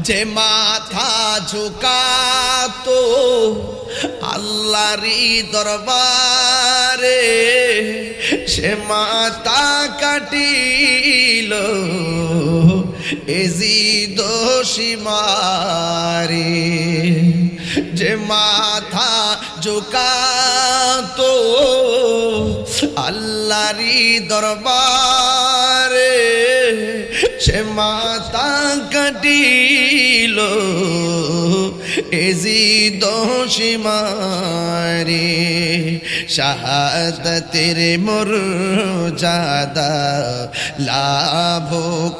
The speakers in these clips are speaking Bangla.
যে মাথা ঝুকাতো আল্লাহরই দরবারে সে মাথা কাটিল এজিদ সীমারে যে মাথা ঝুকাতো আল্লাহরই দরবারে সে মাথা কাটিল এজিদ সীমারে শাহাদাতের মর্যাদা লাভ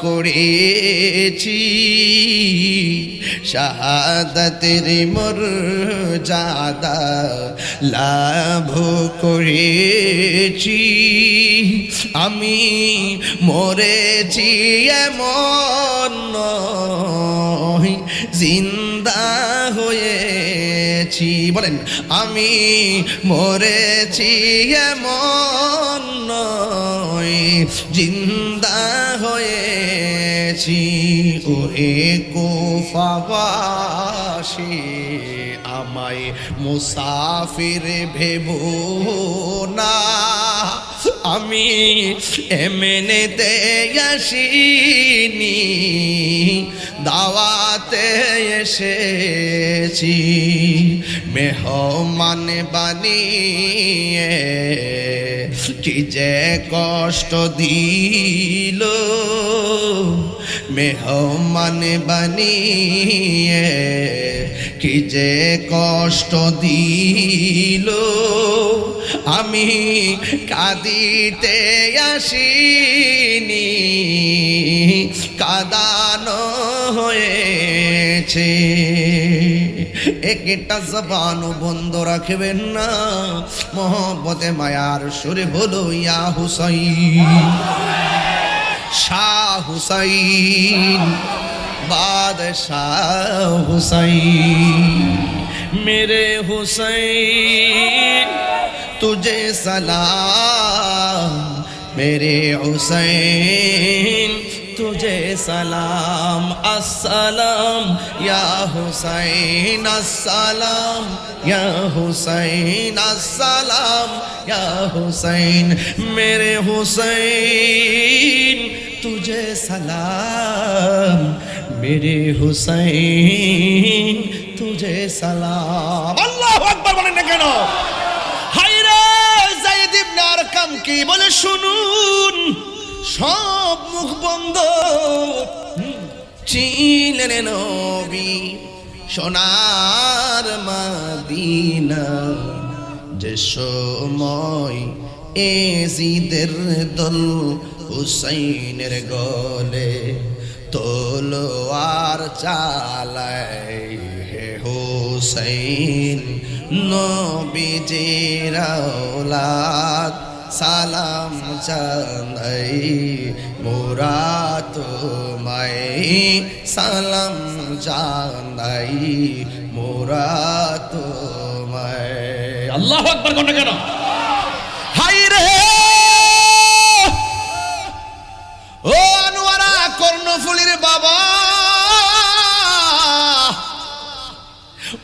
করেছি শাহাদাতের মর্যাদা লাভ করেছি আমি মরেছি এমন নয় জিন্দা হয়েছি বলেন আমি মরেছি এমন নয় জিন্দা হয়েছি ওরে কুফাবাসী আমায় মুসাফির ভেবো না আমি এমনিতে আসিনি দাওয়াতে এসেছি মেহমান বানিয়ে কি যে কষ্ট দিল মেহমান বানিয়ে কি যে কষ্ট দিল আমি কাঁদিতে আসিনি কাঁদানো হয়েছে একটা জবানও বন্ধ রাখবেন না মোহব্বতে মায়ার সুরে বলো ইয়া হুসাইন শাহ হুসাইন বাদশাহ হুসাইন मेरे हुसैन तुझे सलाम मेरे हुसैन तुझे सलाम अस्सलाम या हुसैन अस्सलाम या हुसैन अस्सलाम या हुसैन मेरे हुसैन तुझे सलाम मेरे हुसैन तुझे सलाम अल्लाहु আকবার বলেন না কেন হায়রে যায়েদ ইবনে আরকাম কি বলে শুনুন সব মুখ বন্ধ চিনলেন নবী সোনার মদিনা যে সময় এজিদের দল হুসাইনের গলে তলোয়ার চালায় হে হুসাইন নবীজির আওলাদ সালাম জানাই মোরা তোমায় সালাম জানাই মোরা তোমায় আল্লাহু আকবার কোন কেন হাই রে ও আনোয়ারা কর্ণফুলীর বাবা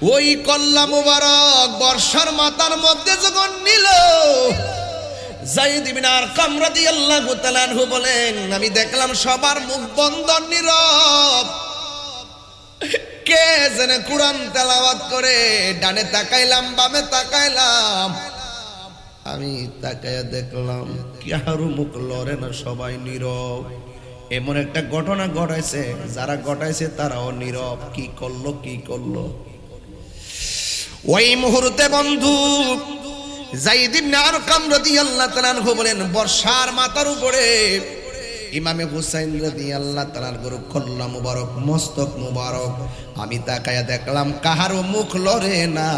ওই কল্লা মুবারক বর্ষার মাথার মধ্যে যখন নিল যায়েদ ইবনে আরকাম রাদিয়াল্লাহু তাআলা আনহু বলেন আমি দেখলাম সবার মুখ বন্ধ নীরব কে যেন কুরআন তেলাওয়াত করে ডানে তাকাইলাম বামে তাকাইলাম আমি তাকায়া দেখলাম কারো মুখ লড়ে না সবাই নীরব এমন একটা ঘটনা ঘটাইছে যারা ঘটাইছে তারাও নীরব কি করলো ওই মুহূর্তে বন্ধু যায়েদ ইবনে আরকাম রাদিয়াল্লাহু তাআলা আনহু বলেন বর্ষার মাথার উপরে ইমামে হুসাইন রাদিয়াল্লাহু তাআলার গরু কল্লা মুবারক মস্তক মুবারক আমি তাকায়া দেখলাম কাহারও মুখ লড়ে না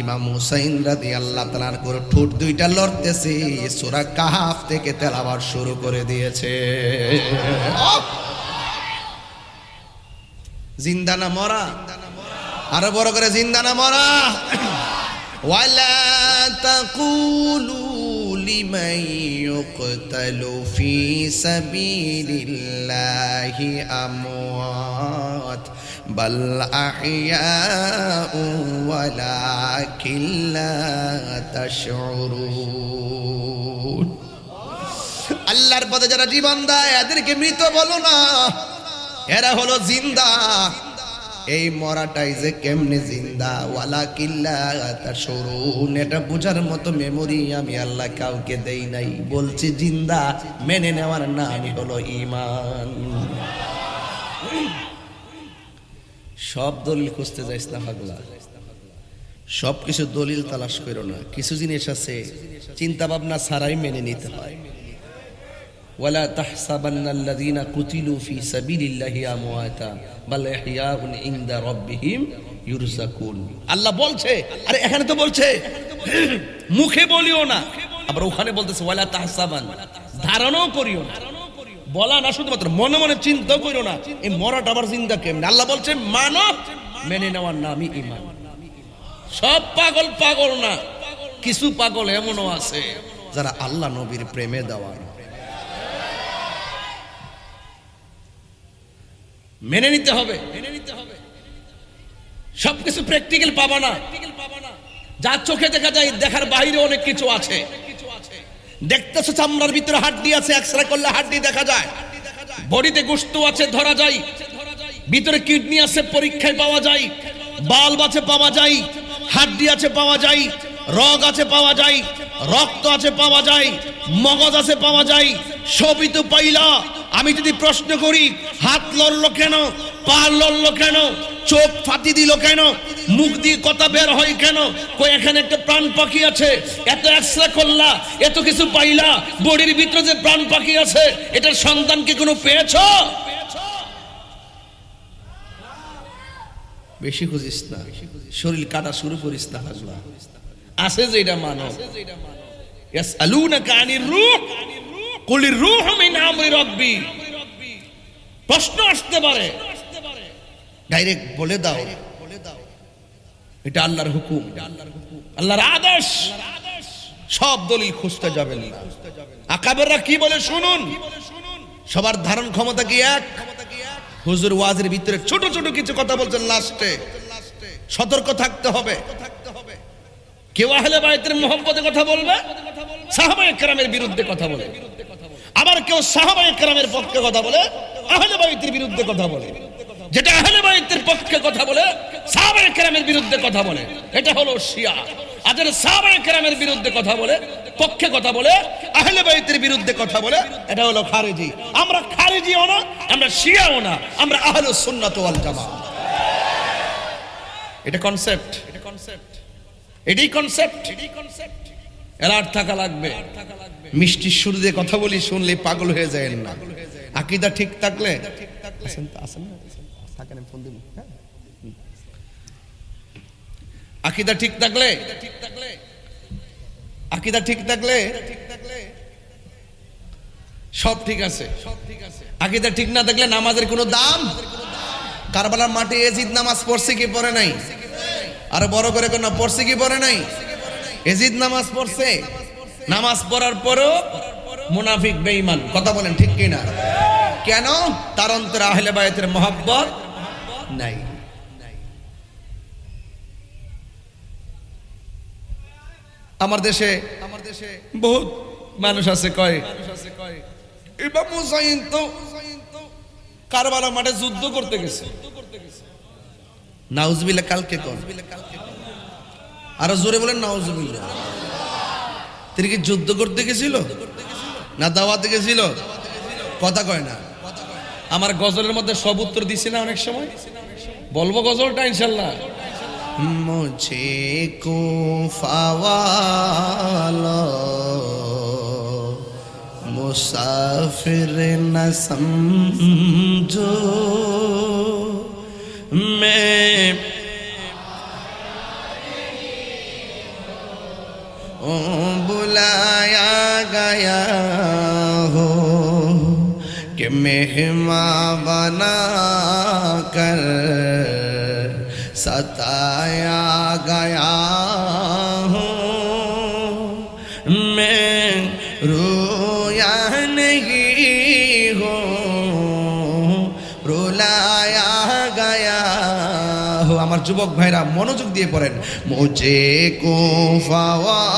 ইমাম হুসাইন রাদিয়াল্লাহু তাআলার গরু ঠোঁট দুইটা লড়তেছে সূরা কাহাফ থেকে তেলাওয়াত শুরু করে দিয়েছে জিন্দা না মরা আরো বড় করে জিন্দা না মরা ওয়ালা তাকুলু লিমান ইউকতালু ফি সাবিলিল্লাহি আমওয়াত বাল আহইয়াউ ওয়ালাকিন লা তাশউরুন। আল্লাহর পথে যারা জীবন দেয় এদেরকে মৃত বলো না, এরা হলো জিন্দা। এই মরাটাই যে কেমনে জিন্দা, ওয়ালাকিন লা তাশউরুন, এটা বোঝার মতো মেমোরি আমি আল্লাহ কাউকে দেই নাই। বলছি জিন্দা, মেনে নেওয়ার নামই হলো ঈমান। সব দলিল খুঁজতে যাইস না পাগলা, সব কিছু দলিল তালাশ করো না। কিছু জিনিস আছে চিন্তা ভাবনা ছাড়াই মেনে নিতে হয়। ওয়ালা তাহসাবান্নাল্লাযীনা কুতিলু ফী সাবিলিল্লাহি আমওয়াতা বাল ইহইয়াউন ইনদা রাব্বিহিম ইউরযাকুন। আল্লাহ বলছে, আরে এখানে তো বলছে মুখে বলিও না, আবার ওখানে বলতেছে ওয়ালা তাহসাবান, ধারণাও করিও না। বলা না, শুধুমাত্র মনে মনে চিন্তা করিও না এই মরাটা আবার জিন্দা কেমনে। আল্লাহ বলছে মানো, মেনে নেওয়ার নামই ঈমান। সব পাগল পাগল না, কিছু পাগল এমনও আছে যারা আল্লাহ নবীর প্রেমে দেওয়া, মেনে নিতে হবে। সবকিছু প্র্যাকটিক্যাল পাবা না, যা চোখে দেখা যায় দেখার বাইরে অনেক কিছু আছে। দেখতেছো চামড়ার ভিতরে হাড্ডি আছে, এক্সরে করলে হাড্ডি দেখা যায়। বডিতে গোশত আছে ধরা যায়, ভিতরে কিডনি আছে পরীক্ষায় পাওয়া যায়, বাল্ব আছে পাওয়া যায়, হাড্ডি আছে পাওয়া যায়, রগ আছে পাওয়া যায়, রক্ত আছে পাওয়া যায়, মগজ আছে পাওয়া যায়। সবই তো পাইলা। আমি যদি প্রশ্ন করি হাত লড়লো কেন, পা লড়লো কেন, চোখ ফাটি দিল কেন, মুখ দিয়ে কথা বের হয় কেন, কই এখানে একটা প্রাণ পাখি আছে, এত এক্সরে করলা, এত কিছু পাইলা, বডির ভিতরে যে প্রাণ পাখি আছে এটার সন্তান কি কোনো পেয়েছো? বেশি খুঁজিস না, শরীর কাটা শুরু করিস না। হাজলা আছে যে এটা মানো। ইয়াসআলুনাকা আনির রূহ কুলির রূহু মিন আমরি রাব্বি। প্রশ্ন আসতে পারে, ডাইরেক্ট বলে দাও এটা আল্লাহর হুকুম, আল্লাহর আদেশ। সব দলিল খুঁজতে যাবেন না। আকাবেররা কি বলে শুনুন। সবার ধারণ ক্ষমতা কি এক? হুজুর ওয়াজের ভিতরে ছোট ছোট কিছু কথা বলছেন, লাস্টে সতর্ক থাকতে হবে। কেউ আহলে বাইতের মুহাব্বতের কথা বলবে, সাহাবায়ে কেরামের বিরুদ্ধে কথা বলে। আবার কেউ সাহাবায়ে কেরামের পক্ষে কথা বলে, আহলে বাইতের বিরুদ্ধে কথা বলে। যেটা আহলে বাইতের পক্ষে কথা বলে, সাহাবায়ে কেরামের বিরুদ্ধে কথা বলে, এটা হলো শিয়া। আর যারা সাহাবায়ে কেরামের বিরুদ্ধে কথা বলে, পক্ষে কথা বলে, আহলে বাইতের বিরুদ্ধে কথা বলে, এটা হলো খারিজি। আমরা খারিজিও না, আমরা শিয়াও না, আমরা আহলুস সুন্নাত ওয়াল জামাত। এটা কনসেপ্ট, এটাই কনসেপ্ট। এলার্ট থাকা লাগবে। মিষ্টির সুর দিয়ে কথা বলি, শুনলে পাগল হয়ে যায় না। আকীদা ঠিক থাকলে আকীদা ঠিক থাকলে আকীদা ঠিক থাকলে সব ঠিক আছে। আকীদা ঠিক না থাকলে নামাজের কোনো দাম। কারবালার মাঠে এজিদ নামাজ পড়ছে কি পড়ে নাই? আর বড় করে কোন পড়ছে কি পড়ে নাই? এজিদ নামাজ পড়ছে। নামাজ পড়ার পরও মুনাফিক বেঈমান। কথা বলেন ঠিক কি না? কেন? তার অন্তরে আহলে বায়তের মহব্বত নাই। আমার দেশে বহুত মানুষ আছে কয় ইমাম হুসাইন তো কারবালা মাঠে যুদ্ধ করতে গেছে। নাউজুবিল্লাহ। কালকে কোন আরো জোরে বলেন নাউজুবিল্লাহ। তিনি কি যুদ্ধ করতে গেছিল না দাওয়াতে গেছিল? কথা কয় না। আমার গজলের মধ্যে সব উত্তর দিছি না অনেক সময়। বলবো গজলটা ইনশাল্লাহ। মুঝে কুফা ওয়ালা মুসাফির না সমঝো मैं बुलाया गया हो कि मेहमान बना कर सताया गया हूँ। मैं रोया नहीं हूँ, रुलाया गया আল্লাহ আমার যুবক ভাইরা মনোযোগ দিয়ে পড়েন মুঝে কুফাওয়ালা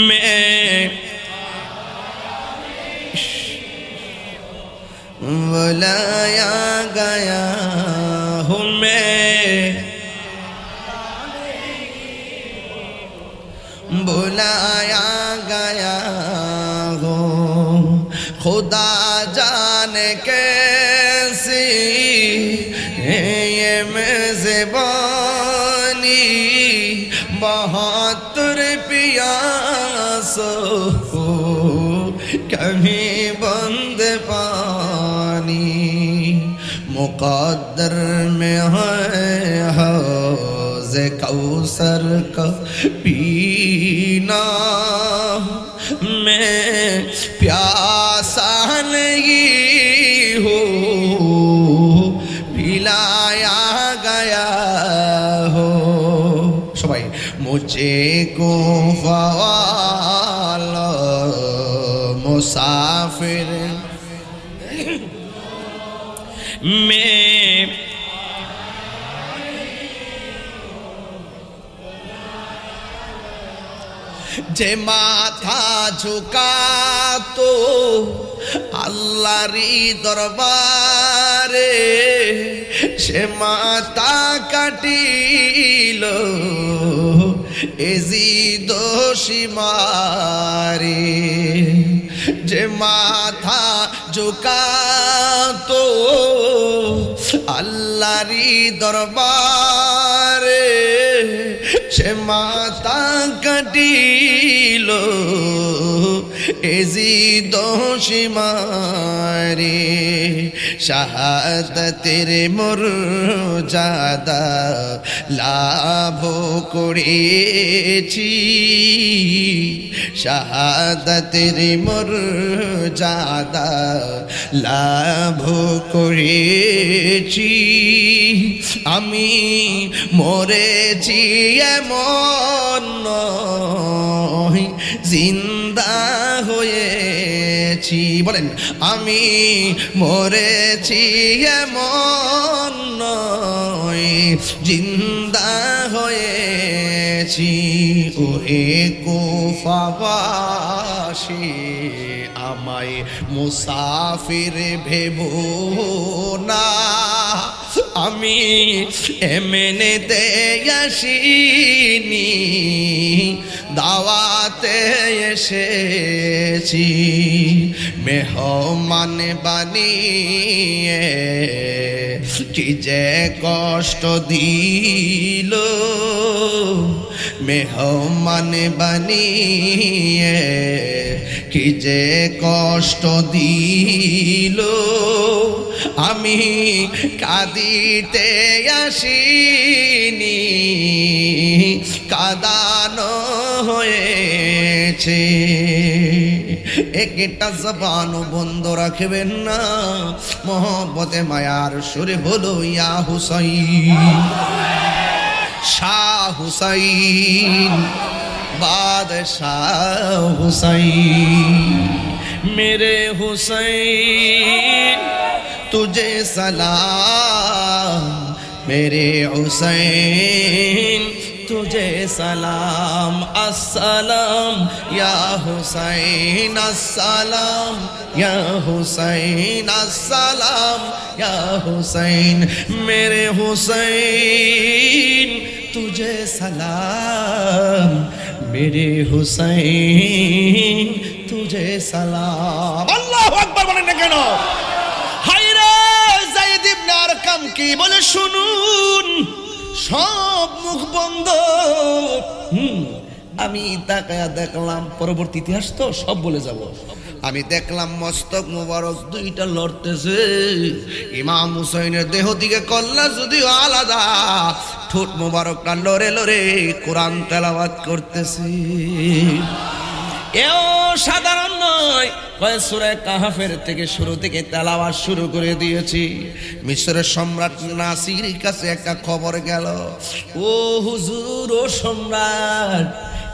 मैं बुलाया गया हूँ मैं बुलाया गया हूँ खुदा जाने कैसी ये मेज़बानी बहत्तर पियासो कभी बंद पानी मुक़द्दर में है हौज़ कौसर का पीना मैं प्यासा नहीं हूँ पिलाया गया हो सबाई मुझे कुफावाला मुसाफिर में যে মাথা ঝুঁকা তো আল্লাহরই দরবারে সে মাথা কাটিল এজি দোষী মারে যে মাথা ঝুঁকা তো আল্লাহরই দরবারে সে মাথা কাটিল এজি দোষী মারে শাহাদাতের মর্যাদা লাভ করেছি শাহাদাতের মর্যাদা লাভ করেছি আমি মরেছি এমন নয় জিন্দা হয়েছি বলেন আমি মরেছি এমন নয় জিন্দা হয়েছি ওহে কুফাবাসী আমায় মুসাফির ভেবো না আমি এমনিতে আসিনি দাওয়াতে এসেছি মেহমান বানিয়ে কি যে কষ্ট দিল মেহমান বানিয়ে কি যে কষ্ট দিল আমি কাঁদিতে আসিনি কাঁদানো হয়েছে একটা জবানও বন্ধ রাখবেন না মোহব্বতে মায়ার সুরে হলো ইয়া হুসাইন শাহ হুসাইন बादशाह हुसैन मेरे हुसैन तुझे सलाम मेरे हुसैन तुझे सलाम अस्सलाम या हुसैन अस्सलाम या हुसैन अस्सलाम या हुसैन मेरे हुसैन तुझे सलाम मेरे हुसैन तुझे सलाम अल्लाहु আকবার বলেন না কেন হায়রে যায়েদ ইবনে আরকাম কি বলে শুনুন সব মুখ বন্ধ আমি তাকায়া দেখলাম পরবর্তী ইতিহাস তো সব বলে যাব আমি দেখলাম মস্তক মুবারক দুইটা লড়তেছে ইমাম হুসাইনের দেহ থেকে কল্লা যদিও আলাদা ঠোঁট মুবারকটা লড়ে লড়ে কোরআন তেলাওয়াত করতেছে এও সাধারণ নয় সূরা কাহফের থেকে শুরু থেকে তেলাওয়াত শুরু করে দিয়েছি মিশরের সম্রাট নাসিরের কাছে একটা খবর গেল ও হুজুর ও সম্রাট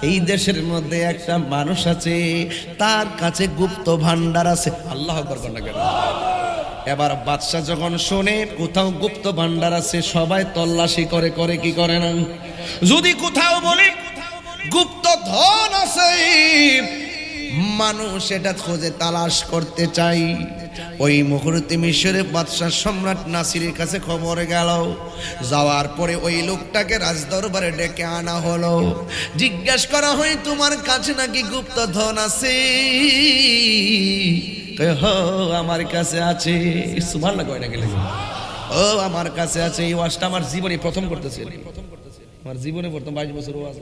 এই দেশের মধ্যে একটা মানুষ আছে, তার কাছে গুপ্ত ভান্ডার আছে। আল্লাহু আকবার বলেন না কেন? এবার বাদশা যখন শোনে কোথাও গুপ্ত ভান্ডার আছে, সবাই তল্লাশি করে করে কি করে না, যদি কোথাও বলে গুপ্ত ধন আছে, মানুষ এটা খোঁজে তালাশ করতে চাই। ওই মুহূর্তে মিশরের বাদশা সম্রাট নাসিরের কাছে খবর গেল। যাওয়ার পরে ওই লোকটাকে রাজদরবারে ডেকে আনা হলো। জিজ্ঞেস করা হয়, তোমার কাছে নাকি গুপ্ত ধন আছে? আমার কাছে আছে। সুবহানাল্লাহ কয় না গেলে, ও আমার কাছে আছে। এই ওয়াজটা আমার জীবনে প্রথম করতেছে, আমার জীবনে প্রথম 22 বছর ওয়াজ।